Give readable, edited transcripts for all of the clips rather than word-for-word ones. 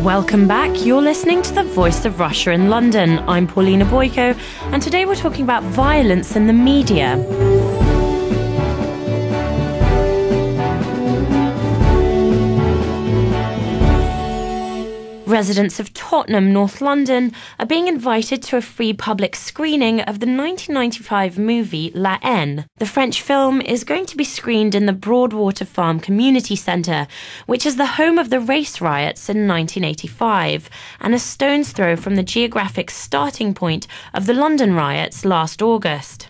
Welcome back. You're listening to The Voice of Russia in London. I'm Polina Boiko, and today we're talking about violence in the media. Residents of Tottenham, North London, are being invited to a free public screening of the 1995 movie La Haine. The French film is going to be screened in the Broadwater Farm Community Centre, which is the home of the race riots in 1985, and a stone's throw from the geographic starting point of the London riots last August.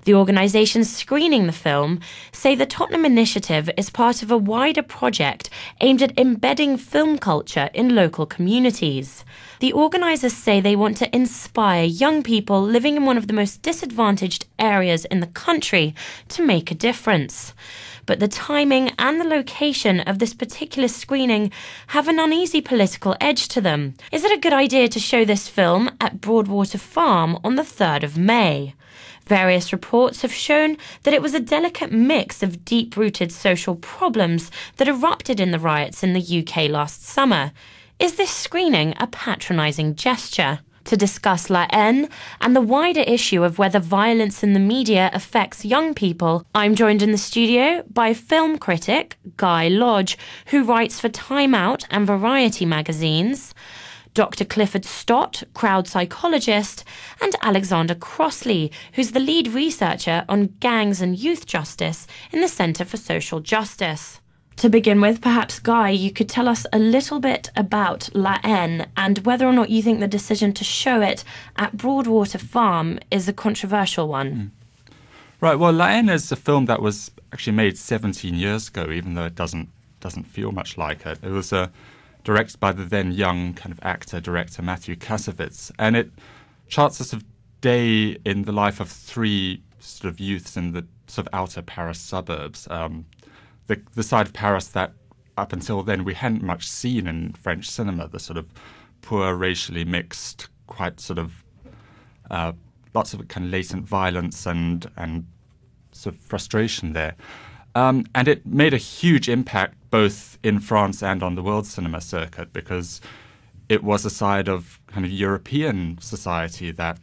The organisations screening the film say the Tottenham initiative is part of a wider project aimed at embedding film culture in local communities. The organisers say they want to inspire young people living in one of the most disadvantaged areas in the country to make a difference. But the timing and the location of this particular screening have an uneasy political edge to them. Is it a good idea to show this film at Broadwater Farm on the 3rd of May? Various reports have shown that it was a delicate mix of deep-rooted social problems that erupted in the riots in the UK last summer. Is this screening a patronising gesture? To discuss La Haine and the wider issue of whether violence in the media affects young people, I'm joined in the studio by film critic Guy Lodge, who writes for Time Out and Variety magazines, Dr. Clifford Stott, crowd psychologist, and Alexander Crossley, who's the lead researcher on gangs and youth justice in the Centre for Social Justice. To begin with, perhaps, Guy, you could tell us a little bit about La Haine and whether or not you think the decision to show it at Broadwater Farm is a controversial one. Right, well, La Haine is a film that was actually made 17 years ago, even though it doesn't feel much like it. It was directed by the then young kind of actor-director Matthew Kassovitz, and it charts a sort of day in the life of three sort of youths in the sort of outer Paris suburbs, the side of Paris that up until then we hadn't much seen in French cinema, the sort of poor, racially mixed, quite sort of lots of kind of latent violence and sort of frustration there. And it made a huge impact both in France and on the world cinema circuit because it was a side of kind of European society that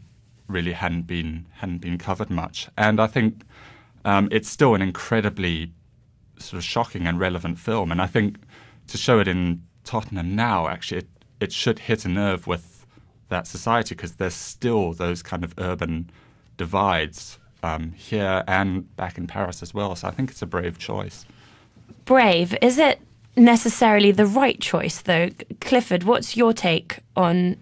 really hadn't been covered much. And I think it's still an incredibly sort of shocking and relevant film. And I think to show it in Tottenham now, actually, it should hit a nerve with that society because there's still those kind of urban divides here and back in Paris as well. So I think it's a brave choice. Brave. Is it necessarily the right choice, though? Clifford, what's your take on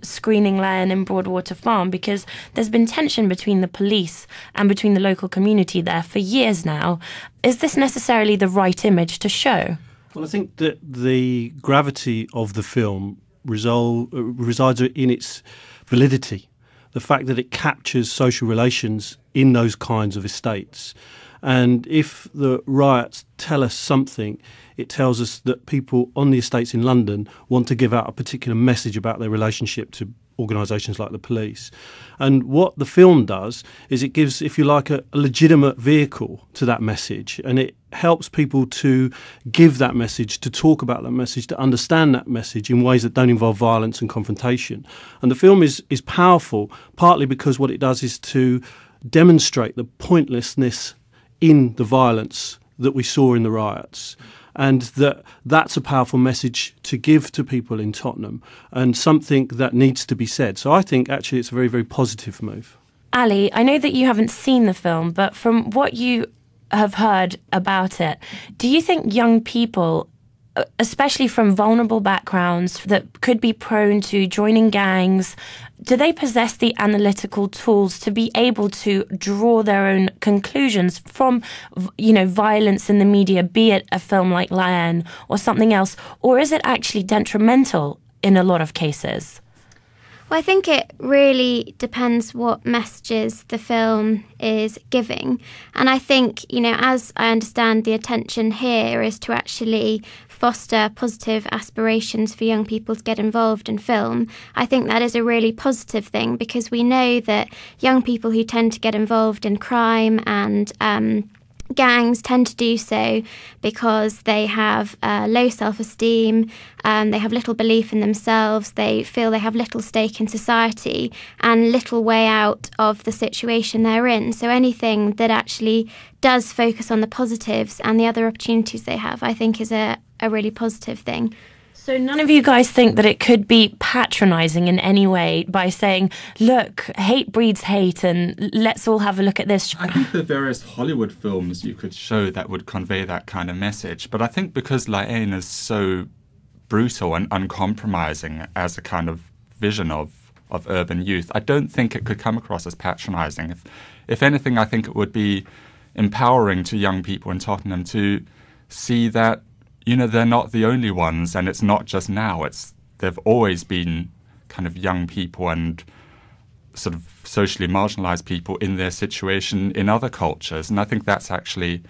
screening La Haine in Broadwater Farm? Because there's been tension between the police and between the local community there for years now. Is this necessarily the right image to show? Well, I think that the gravity of the film resides in its validity. The fact that it captures social relations in those kinds of estates. And if the riots tell us something, it tells us that people on the estates in London want to give out a particular message about their relationship to organisations like the police. And what the film does is it gives, if you like, a legitimate vehicle to that message, and it helps people to give that message, to talk about that message, to understand that message in ways that don't involve violence and confrontation. And the film is powerful, partly because what it does is to demonstrate the pointlessness in the violence that we saw in the riots. And that's a powerful message to give to people in Tottenham and something that needs to be said. So I think actually it's a very, very positive move. Ali, I know that you haven't seen the film, but from what you have heard about it, do you think young people, especially from vulnerable backgrounds that could be prone to joining gangs, do they possess the analytical tools to be able to draw their own conclusions from, violence in the media, be it a film like La Haine or something else, or is it actually detrimental in a lot of cases? Well, I think it really depends what messages the film is giving. And I think, as I understand, the attention here is to actually foster positive aspirations for young people to get involved in film. I think that is a really positive thing because we know that young people who tend to get involved in crime and gangs tend to do so because they have low self-esteem, they have little belief in themselves, they feel they have little stake in society and little way out of the situation they're in. So anything that actually does focus on the positives and the other opportunities they have, I think is a really positive thing. So none of you guys think that it could be patronising in any way by saying, look, hate breeds hate and let's all have a look at this? I think there are various Hollywood films you could show that would convey that kind of message. But I think because La Haine is so brutal and uncompromising as a kind of vision of urban youth, I don't think it could come across as patronising. If anything, I think it would be empowering to young people in Tottenham to see that, you know, they're not the only ones, and it's not just now. They've always been kind of young people and sort of socially marginalised people in their situation in other cultures. And I think that's actually,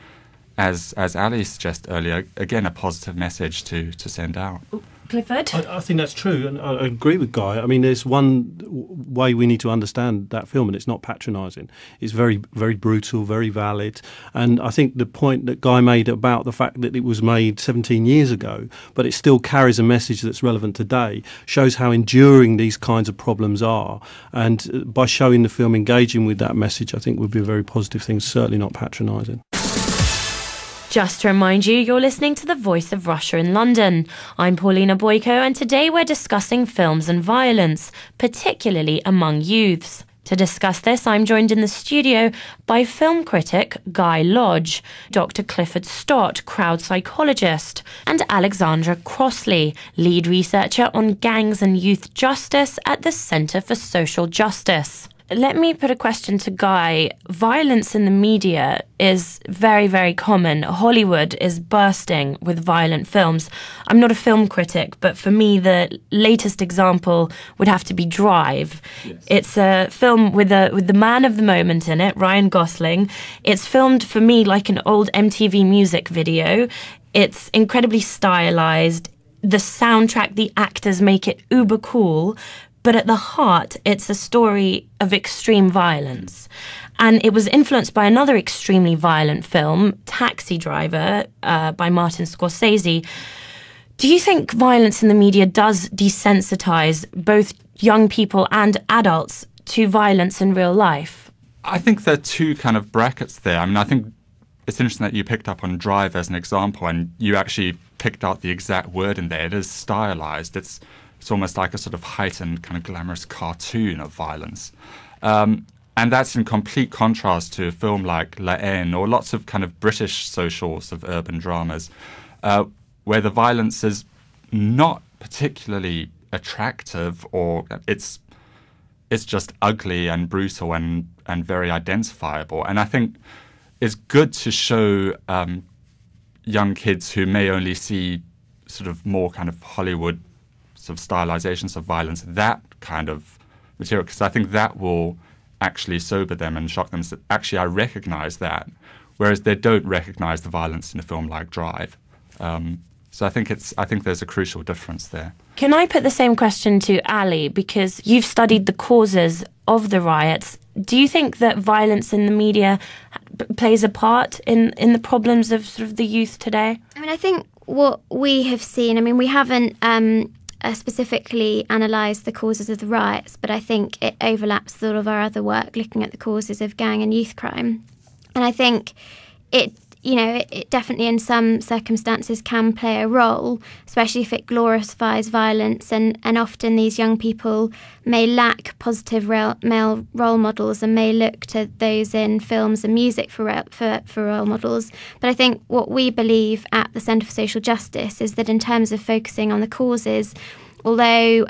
as Ali suggested earlier, again, a positive message to send out. Clifford? I think that's true, and I agree with Guy. I mean, there's one way we need to understand that film, and it's not patronising. It's very, very brutal, very valid, and I think the point that Guy made about the fact that it was made 17 years ago, but it still carries a message that's relevant today, shows how enduring these kinds of problems are. And by showing the film engaging with that message, I think would be a very positive thing, certainly not patronising. Just to remind you, you're listening to The Voice of Russia in London. I'm Polina Boiko, and today we're discussing films and violence, particularly among youths. To discuss this, I'm joined in the studio by film critic Guy Lodge, Dr. Clifford Stott, crowd psychologist, and Alexandra Crossley, lead researcher on gangs and youth justice at the Centre for Social Justice. Let me put a question to Guy. Violence in the media is very, very common. Hollywood is bursting with violent films. I'm not a film critic, but for me, the latest example would have to be Drive. Yes. It's a film with the man of the moment in it, Ryan Gosling. It's filmed for me like an old MTV music video. It's incredibly stylized. The soundtrack, the actors make it uber cool. But at the heart, it's a story of extreme violence. And it was influenced by another extremely violent film, Taxi Driver, by Martin Scorsese. Do you think violence in the media does desensitize both young people and adults to violence in real life? I think there are two kind of brackets there. I mean, I think it's interesting that you picked up on Drive as an example, and you actually picked out the exact word in there. It is stylized. It's almost like a sort of heightened kind of glamorous cartoon of violence. And that's in complete contrast to a film like La Haine or lots of kind of British social sort of urban dramas where the violence is not particularly attractive, or it's just ugly and brutal and very identifiable. And I think it's good to show young kids who may only see sort of more kind of Hollywood of stylizations of violence, that kind of material, because I think that will actually sober them and shock them. So actually, I recognize that, whereas they don't recognize the violence in a film like Drive. So I think there's a crucial difference there. Can I put the same question to Ali, because you've studied the causes of the riots? Do you think that violence in the media plays a part in the problems of sort of the youth today? I mean, I think what we have seen, I mean, we haven't specifically analysed the causes of the riots, but I think it overlaps with all of our other work looking at the causes of gang and youth crime. And I think it definitely in some circumstances can play a role, especially if it glorifies violence, and often these young people may lack positive male role models and may look to those in films and music for role models. But I think what we believe at the Centre for Social Justice is that in terms of focusing on the causes, although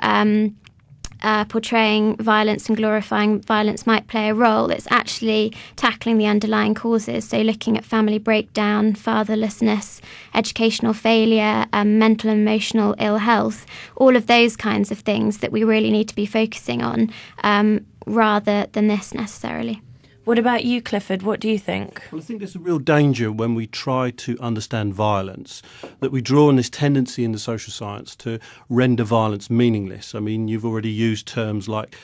portraying violence and glorifying violence might play a role, it's actually tackling the underlying causes. So looking at family breakdown, fatherlessness, educational failure, mental and emotional ill health, all of those kinds of things that we really need to be focusing on rather than this necessarily. What about you, Clifford? What do you think? Well, I think there's a real danger when we try to understand violence, that we draw on this tendency in the social science to render violence meaningless. I mean, you've already used terms like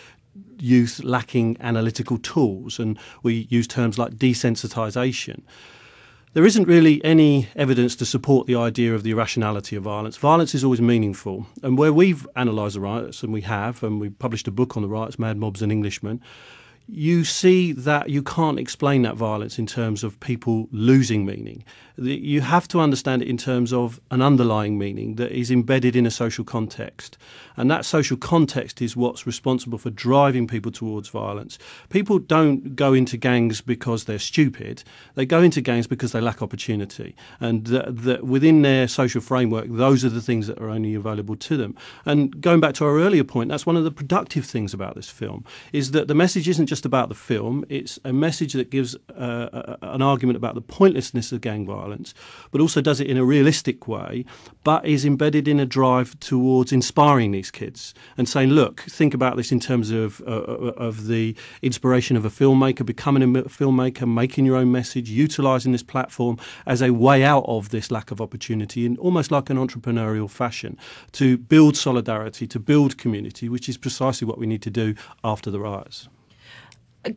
youth lacking analytical tools, and we use terms like desensitisation. There isn't really any evidence to support the idea of the irrationality of violence. Violence is always meaningful. And where we've analysed the riots, and we published a book on the riots, Mad Mobs and Englishmen, you see that you can't explain that violence in terms of people losing meaning. You have to understand it in terms of an underlying meaning that is embedded in a social context. And that social context is what's responsible for driving people towards violence. People don't go into gangs because they're stupid. They go into gangs because they lack opportunity. And that within their social framework, those are the things that are only available to them. And going back to our earlier point, that's one of the productive things about this film, is that the message isn't just about the film. It's a message that gives an argument about the pointlessness of gang violence, but also does it in a realistic way, but is embedded in a drive towards inspiring these kids and saying, look, think about this in terms of the inspiration of a filmmaker, becoming a filmmaker, making your own message, utilising this platform as a way out of this lack of opportunity in almost like an entrepreneurial fashion to build solidarity, to build community, which is precisely what we need to do after the riots.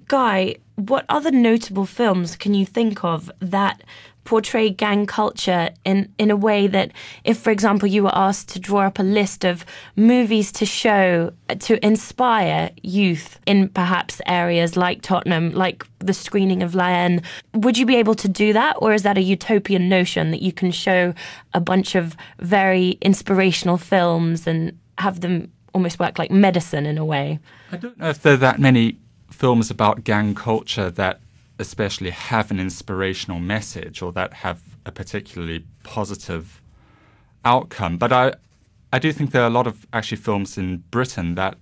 Guy, what other notable films can you think of that portray gang culture in a way that, if, for example, you were asked to draw up a list of movies to show to inspire youth in perhaps areas like Tottenham, like the screening of La Haine, would you be able to do that? Or is that a utopian notion that you can show a bunch of very inspirational films and have them almost work like medicine in a way? I don't know if there are that many films about gang culture that especially have an inspirational message or that have a particularly positive outcome. But I do think there are a lot of actually films in Britain that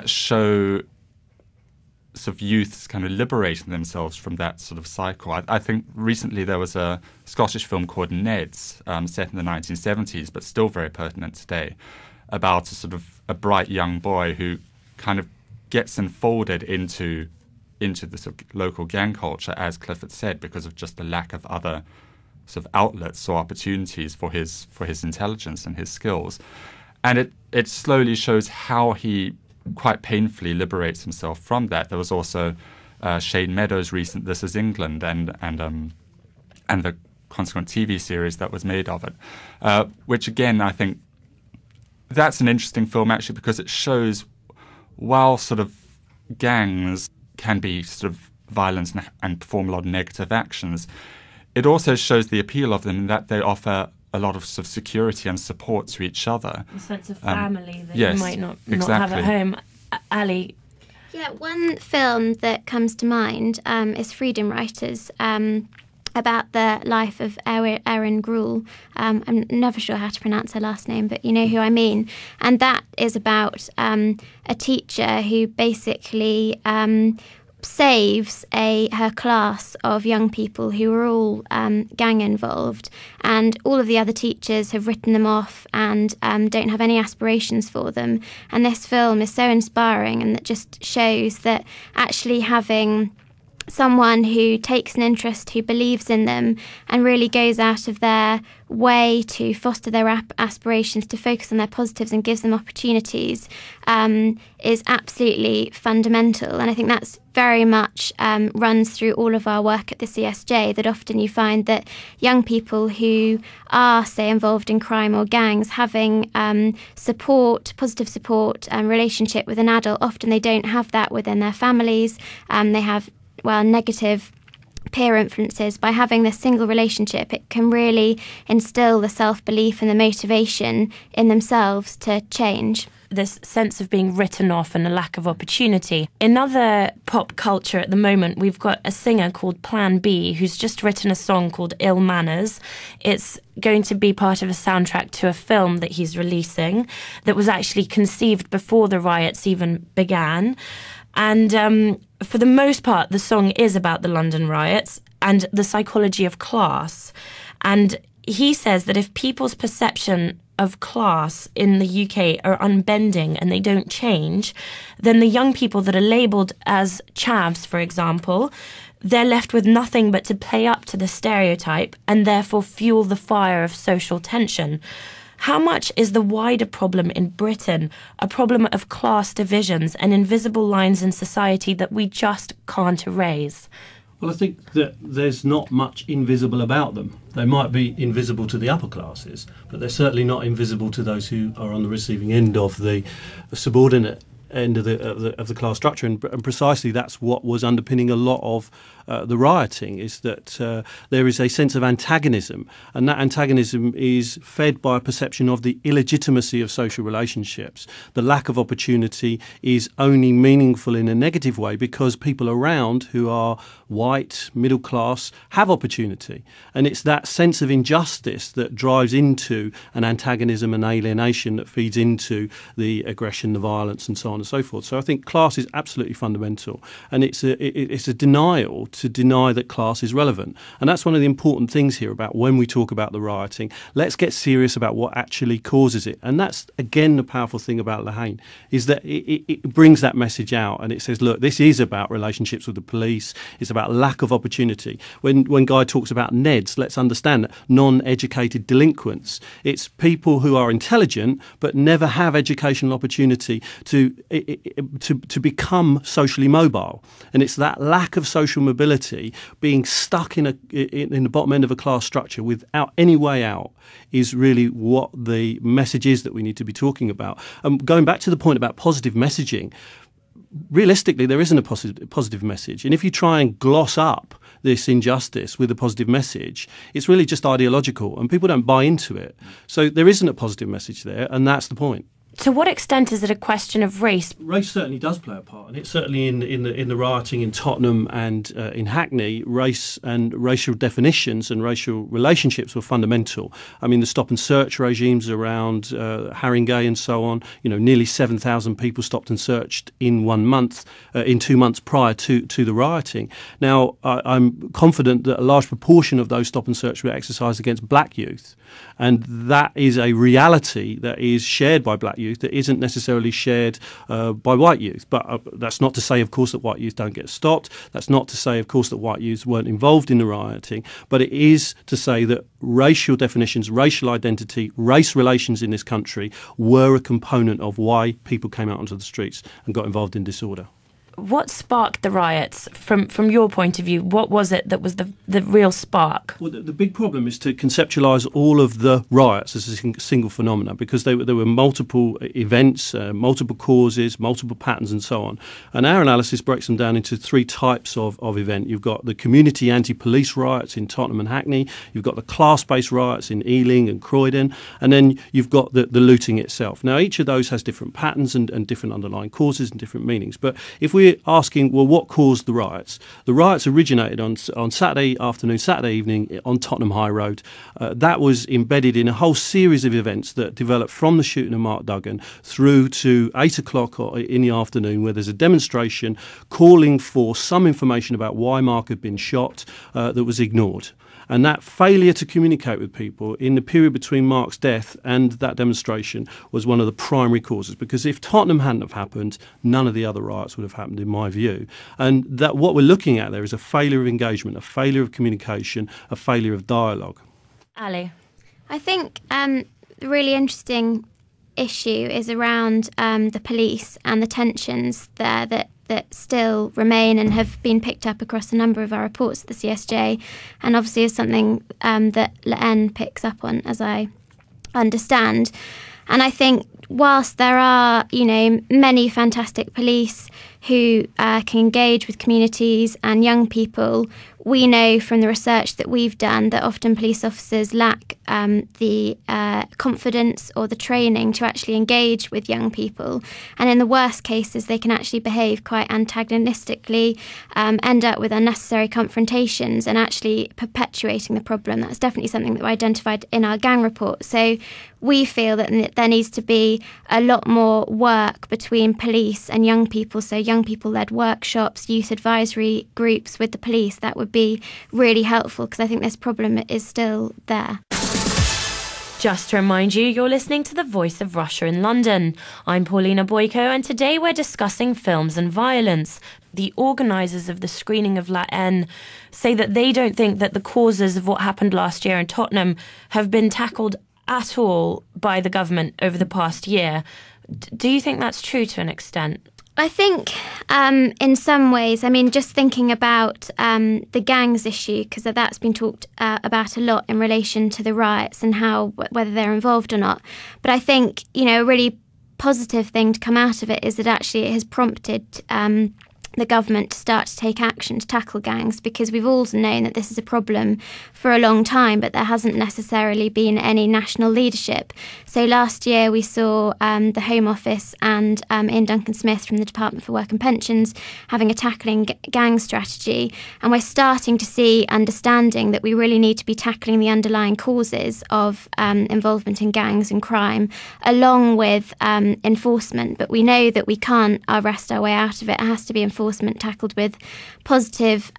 show sort of youths kind of liberating themselves from that sort of cycle. I think recently there was a Scottish film called Ned's, set in the 1970s, but still very pertinent today, about a sort of a bright young boy who kind of gets enfolded into the sort of local gang culture, as Clifford said, because of just the lack of other sort of outlets or opportunities for his intelligence and his skills. And it slowly shows how he quite painfully liberates himself from that. There was also Shane Meadows' recent This Is England and the consequent TV series that was made of it, which again I think that's an interesting film actually because it shows, while sort of gangs can be sort of violent and perform a lot of negative actions, it also shows the appeal of them in that they offer a lot of sort of security and support to each other. A sense of family that yes, you might not exactly. have at home. Ali? Yeah, one film that comes to mind is Freedom Writers, about the life of Erin Gruhl. I'm never sure how to pronounce her last name, but you know who I mean. And that is about a teacher who basically saves her class of young people who are all gang involved, and all of the other teachers have written them off and don't have any aspirations for them. And this film is so inspiring, and it just shows that actually having someone who takes an interest, who believes in them and really goes out of their way to foster their aspirations, to focus on their positives and gives them opportunities, is absolutely fundamental. And I think that's very much runs through all of our work at the CSJ, that often you find that young people who are, say, involved in crime or gangs, having support, positive support, relationship with an adult, often they don't have that within their families. They have negative peer influences. By having this single relationship, it can really instill the self-belief and the motivation in themselves to change. This sense of being written off and a lack of opportunity. In other pop culture at the moment, we've got a singer called Plan B who's just written a song called Ill Manners. It's going to be part of a soundtrack to a film that he's releasing that was actually conceived before the riots even began. And for the most part, the song is about the London riots and the psychology of class. And he says that if people's perception of class in the UK are unbending and they don't change, then the young people that are labelled as chavs, for example, they're left with nothing but to play up to the stereotype and therefore fuel the fire of social tension. How much is the wider problem in Britain a problem of class divisions and invisible lines in society that we just can't erase? Well, I think that there's not much invisible about them. They might be invisible to the upper classes, but they're certainly not invisible to those who are on the receiving end of the subordinate end of the class structure, and precisely that's what was underpinning a lot of the rioting, is that there is a sense of antagonism, and that antagonism is fed by a perception of the illegitimacy of social relationships. The lack of opportunity is only meaningful in a negative way because people around who are white, middle class, have opportunity, and it's that sense of injustice that drives into an antagonism and alienation that feeds into the aggression, the violence, and so on and so forth. So I think class is absolutely fundamental, and it's a denial to deny that class is relevant. And that's one of the important things here about when we talk about the rioting. Let's get serious about what actually causes it. And that's, again, the powerful thing about Haine, is that it brings that message out, and it says, look, this is about relationships with the police. It's about lack of opportunity. When Guy talks about NEDs, let's understand that non-educated delinquents. It's people who are intelligent but never have educational opportunity to become socially mobile. And it's that lack of social mobility, being stuck in the bottom end of a class structure without any way out, is really what the message is that we need to be talking about. Going back to the point about positive messaging, realistically, there isn't a positive message. And if you try and gloss up this injustice with a positive message, it's really just ideological, and people don't buy into it. So there isn't a positive message there, and that's the point. To what extent is it a question of race? Race certainly does play a part, and it's certainly in the rioting in Tottenham and in Hackney, race and racial definitions and racial relationships were fundamental. I mean, the stop and search regimes around Haringey and so on, nearly 7,000 people stopped and searched in 1 month, in 2 months prior to the rioting. Now, I'm confident that a large proportion of those stop and search were exercised against black youth, and that is a reality that is shared by black youth that isn't necessarily shared by white youth. But that's not to say, of course, that white youth don't get stopped. That's not to say, of course, that white youth weren't involved in the rioting. But it is to say that racial definitions, racial identity, race relations in this country were a component of why people came out onto the streets and got involved in disorder. What sparked the riots from your point of view? What was it that was the real spark? Well, the big problem is to conceptualise all of the riots as a single phenomenon, because there were multiple events, multiple causes, multiple patterns and so on. And our analysis breaks them down into three types of event. You've got the community anti-police riots in Tottenham and Hackney, you've got the class-based riots in Ealing and Croydon, and then you've got the looting itself. Now, each of those has different patterns and different underlying causes and different meanings. But if we're asking, well, what caused the riots? The riots originated on Saturday afternoon, Saturday evening on Tottenham High Road. That was embedded in a whole series of events that developed from the shooting of Mark Duggan through to 8 o'clock in the afternoon, where there's a demonstration calling for some information about why Mark had been shot that was ignored. And that failure to communicate with people in the period between Mark's death and that demonstration was one of the primary causes, because if Tottenham hadn't have happened, none of the other riots would have happened, in my view. And that what we're looking at there is a failure of engagement, a failure of communication, a failure of dialogue. Ali? I think the really interesting issue is around the police and the tensions there that still remain and have been picked up across a number of our reports at the CSJ, and obviously is something that Haine picks up on, as I understand. And I think whilst there are, many fantastic police who can engage with communities and young people, we know from the research that we've done that often police officers lack the confidence or the training to actually engage with young people. And in the worst cases, they can actually behave quite antagonistically, end up with unnecessary confrontations and actually perpetuating the problem. That's definitely something that we identified in our gang report. So we feel that there needs to be a lot more work between police and young people. So young people-led workshops, youth advisory groups with the police, that would be really helpful, because I think this problem is still there. Just to remind you, you're listening to The Voice of Russia in London. I'm Polina Boiko, and today we're discussing films and violence. The organisers of the screening of Haine say that they don't think that the causes of what happened last year in Tottenham have been tackled at all by the government over the past year. Do you think that's true to an extent? I think in some ways, I mean, just thinking about the gangs issue, because that's been talked about a lot in relation to the riots and how whether they're involved or not. But I think, a really positive thing to come out of it is that actually it has prompted the government to start to take action to tackle gangs, because we've all known that this is a problem for a long time, but there hasn't necessarily been any national leadership. So last year we saw the Home Office and Ian Duncan-Smith from the Department for Work and Pensions having a tackling gang strategy, and we're starting to see understanding that we really need to be tackling the underlying causes of involvement in gangs and crime, along with enforcement. But we know that we can't rest our way out of it. It has to be enforcement tackled with positive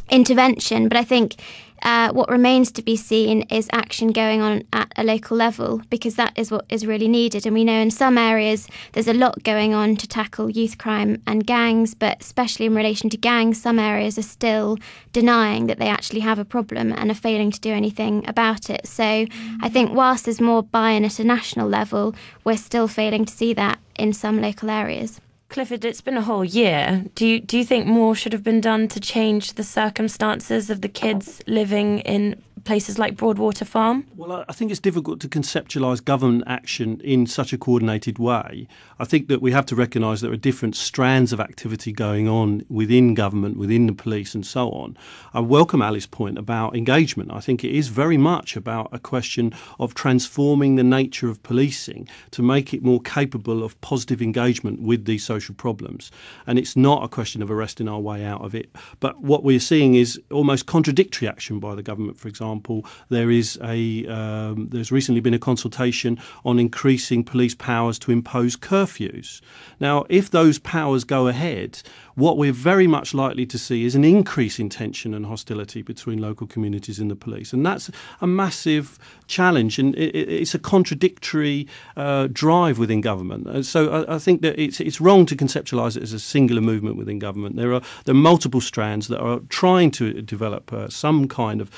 intervention. But I think what remains to be seen is action going on at a local level, because that is what is really needed. And we know in some areas there's a lot going on to tackle youth crime and gangs, but especially in relation to gangs, some areas are still denying that they actually have a problem and are failing to do anything about it. So I think whilst there's more buy-in at a national level, we're still failing to see that in some local areas. Clifford, it's been a whole year. Do you think more should have been done to change the circumstances of the kids living in places like Broadwater Farm? Well, I think it's difficult to conceptualise government action in such a coordinated way. I think that we have to recognise there are different strands of activity going on within government, within the police and so on. I welcome Ali's point about engagement. I think it is very much about a question of transforming the nature of policing to make it more capable of positive engagement with these social problems. And it's not a question of arresting our way out of it. But what we're seeing is almost contradictory action by the government. For example, there's recently been a consultation on increasing police powers to impose curfews. Now, if those powers go ahead, what we're very much likely to see is an increase in tension and hostility between local communities and the police. And that's a massive challenge, and it's a contradictory drive within government. So I think that it's wrong to conceptualise it as a singular movement within government. There are multiple strands that are trying to develop some kind of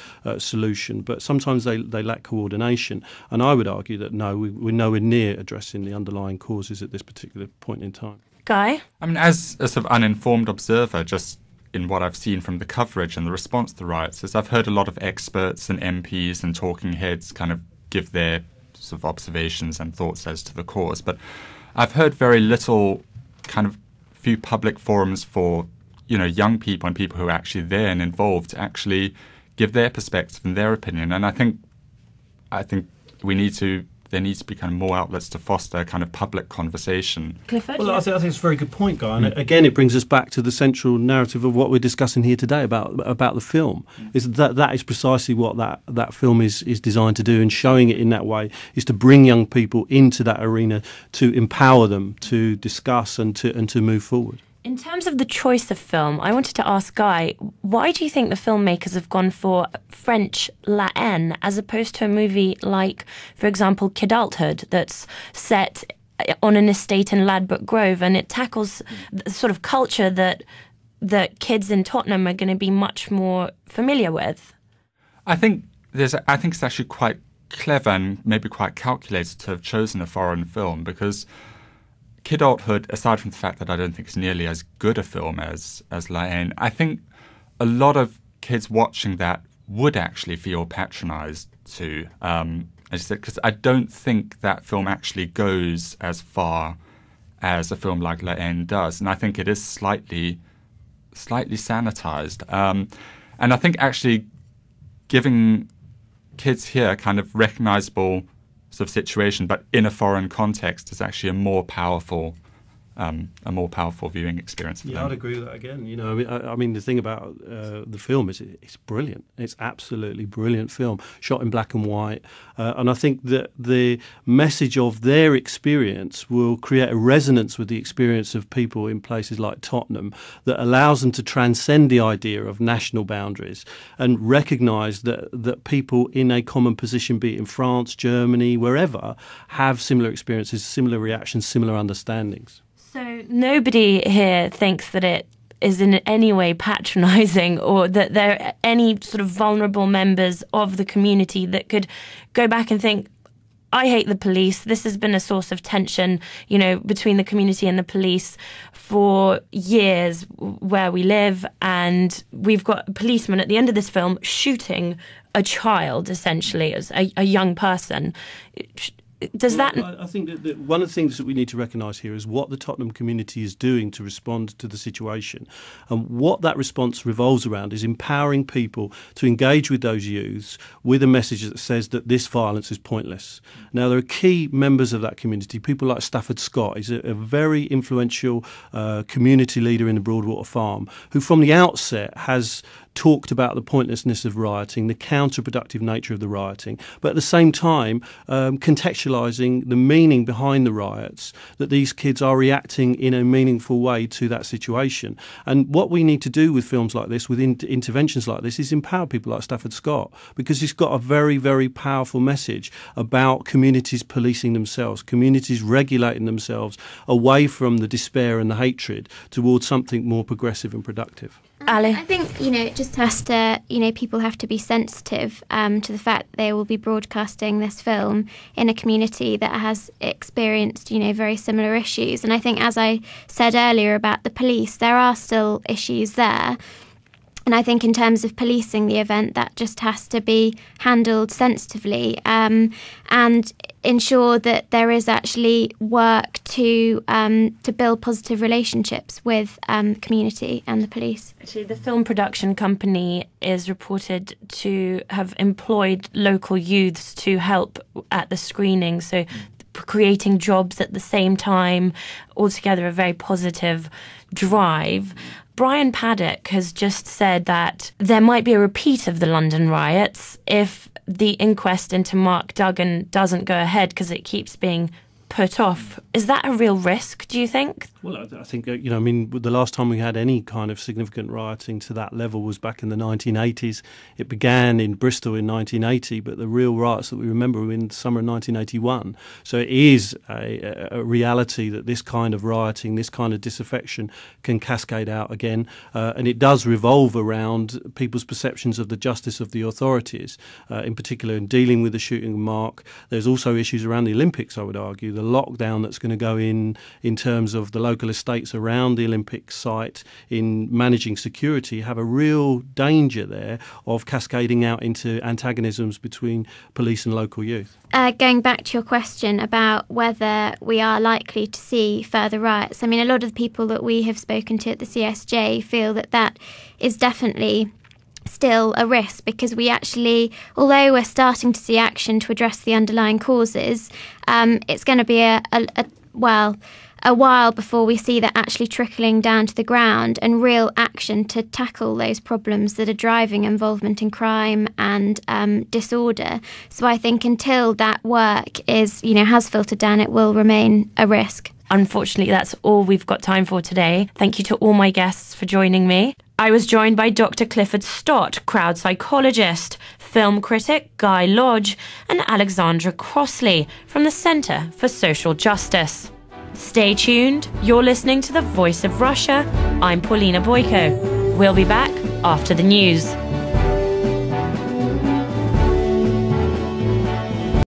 solution, but sometimes they lack coordination. And I would argue that no, we're nowhere near addressing the underlying causes at this particular point in time. Guy? I mean, as a sort of uninformed observer, just in what I've seen from the coverage and the response to the riots, is I've heard a lot of experts and MPs and talking heads kind of give their sort of observations and thoughts as to the cause. But I've heard very little kind of few public forums for, young people and people who are actually there and involved to actually give their perspective and their opinion. And I think there needs to be kind of more outlets to foster kind of public conversation. Clifford? Well, I think it's a very good point, Guy. And again, it brings us back to the central narrative of what we're discussing here today about the film. Is that is precisely what that film is designed to do, and showing it in that way is to bring young people into that arena, to empower them to discuss and to move forward. In terms of the choice of film, I wanted to ask Guy, why do you think the filmmakers have gone for French La Haine as opposed to a movie like, for example, Kidulthood, that's set on an estate in Ladbroke Grove, and it tackles the sort of culture that kids in Tottenham are going to be much more familiar with? I think it's actually quite clever and maybe quite calculated to have chosen a foreign film, because Kidulthood, aside from the fact that I don't think it's nearly as good a film as La Haine, I think a lot of kids watching that would actually feel patronised too, as you said, because I don't think that film actually goes as far as a film like La Haine does, and I think it is slightly sanitised. And I think actually giving kids here kind of recognisable sort of situation, but in a foreign context, is actually a more powerful viewing experience for them. I'd agree with that again. I mean, the thing about the film is it's brilliant. It's absolutely brilliant film, shot in black and white. And I think that the message of their experience will create a resonance with the experience of people in places like Tottenham that allows them to transcend the idea of national boundaries and recognise that people in a common position, be it in France, Germany, wherever, have similar experiences, similar reactions, similar understandings. So nobody here thinks that it is in any way patronising, or that there are any sort of vulnerable members of the community that could go back and think, I hate the police. This has been a source of tension, between the community and the police for years where we live. And we've got a policeman at the end of this film shooting a child, essentially, as a young person. I think that one of the things that we need to recognise here is what the Tottenham community is doing to respond to the situation. And what that response revolves around is empowering people to engage with those youths with a message that says that this violence is pointless. Now, there are key members of that community, people like Stafford Scott. He's a very influential community leader in the Broadwater Farm, who from the outset has talked about the pointlessness of rioting, the counterproductive nature of the rioting, but at the same time contextualising the meaning behind the riots, that these kids are reacting in a meaningful way to that situation. And what we need to do with films like this, with interventions like this, is empower people like Stafford Scott, because he's got a very, very powerful message about communities policing themselves, communities regulating themselves away from the despair and the hatred towards something more progressive and productive. Ali? I think, it just has to, people have to be sensitive to the fact that they will be broadcasting this film in a community that has experienced, very similar issues. And I think, as I said earlier about the police, there are still issues there. And I think in terms of policing the event, that just has to be handled sensitively and ensure that there is actually work to build positive relationships with the community and the police. Actually, the film production company is reported to have employed local youths to help at the screening, so creating jobs at the same time, altogether a very positive drive. Brian Paddock has just said that there might be a repeat of the London riots if the inquest into Mark Duggan doesn't go ahead, because it keeps being put off. Is that a real risk, do you think? Well, I think, the last time we had any kind of significant rioting to that level was back in the 1980s. It began in Bristol in 1980, but the real riots that we remember were in the summer of 1981. So it is a reality that this kind of rioting, this kind of disaffection can cascade out again. And it does revolve around people's perceptions of the justice of the authorities, in particular in dealing with the shooting of Mark. There's also issues around the Olympics, I would argue. The lockdown that's going to go in terms of the local estates around the Olympic site in managing security have a real danger there of cascading out into antagonisms between police and local youth. Going back to your question about whether we are likely to see further riots, a lot of the people that we have spoken to at the CSJ feel that is definitely still a risk, because we actually, although we're starting to see action to address the underlying causes, it's going to be a while before we see that actually trickling down to the ground and real action to tackle those problems that are driving involvement in crime and disorder. So I think until that work has filtered down, it will remain a risk. Unfortunately, that's all we've got time for today. Thank you to all my guests for joining me. I was joined by Dr. Clifford Stott, crowd psychologist, film critic Guy Lodge, and Alexandra Crossley from the Centre for Social Justice. Stay tuned. You're listening to The Voice of Russia. I'm Polina Boiko. We'll be back after the news.